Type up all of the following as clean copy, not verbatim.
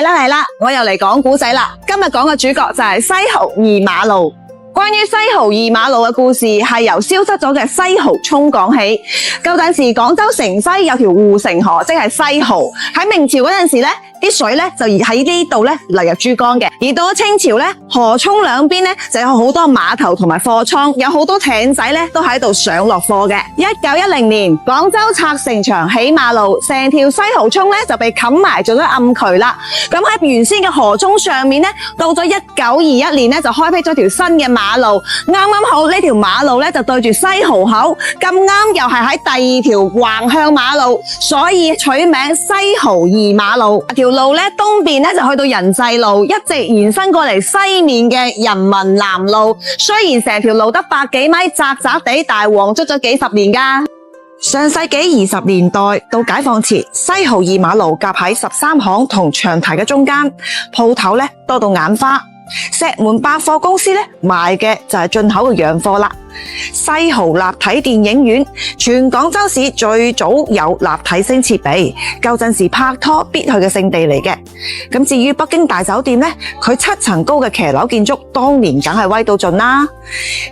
係啦，我又嚟講古仔啦。今日講嘅主角就係西濠二馬路。關於西濠二馬路嘅故事係由消失咗嘅西濠涌講起。舊陣時廣州城西有條護城河，即係西濠。喺明朝嗰陣時咧，啲水咧就喺呢度咧流入珠江嘅。而到咗清朝咧，河涌兩邊咧就有好多碼頭同埋貨倉，有好多艇仔咧都喺度上落貨嘅。1910年，廣州拆城牆起馬路，成條西濠涌咧就被冚埋做咗暗渠啦。咁喺原先嘅河涌上面咧，到咗1921年咧就開闢咗條新嘅馬路，啱啱好呢條馬路咧就對住西濠口，咁啱又係喺第二條橫向馬路，所以取名西濠二馬路。條路咧東邊咧就去到人濟路，一直延伸過嚟西面嘅人民南路。雖然成條路得百幾米，窄窄地，但係黃足咗幾十年㗎。上世紀20年代到解放前，西濠二馬路夾喺13行同長堤嘅中間，鋪頭咧多到眼花。石門百貨公司咧賣嘅就係進口嘅洋貨啦。西濠立體電影院，全廣州市最早有立體聲設備，舊陣時拍拖必去嘅勝地嚟嘅。咁至於北京大酒店呢，佢7層高嘅騎樓建築，當年梗係威到盡啦。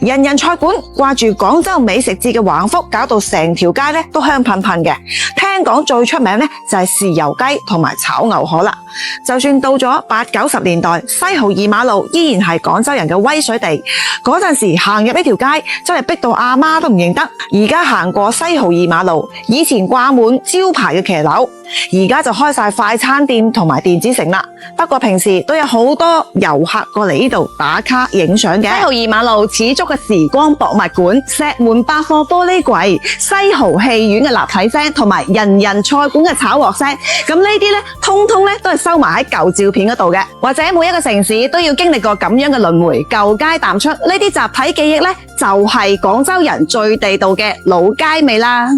人人菜館掛住廣州美食節嘅橫幅，搞到成條街咧都香噴噴嘅。聽講最出名咧就係豉油雞同埋炒牛河啦。就算到咗80、90年代，西濠二馬路依然係廣州人嘅威水地。嗰陣時行入呢條街，真係逼到阿媽都唔認得。而家行過西濠二馬路，以前掛滿招牌嘅騎樓，而家就開晒快餐店同埋電子城啦。不過平時都有好多遊客過嚟呢度打卡影相嘅。西濠二馬路始足嘅時光博物館、石門百貨玻璃櫃、西濠戲院嘅立體聲同埋人人菜館嘅炒鑊聲，咁呢啲咧通通咧都係收埋喺舊照片嗰度嘅。或者每一個城市都要經歷過咁樣嘅輪迴，舊街淡出，呢啲集體記憶咧就係廣州人最地道嘅老街味啦。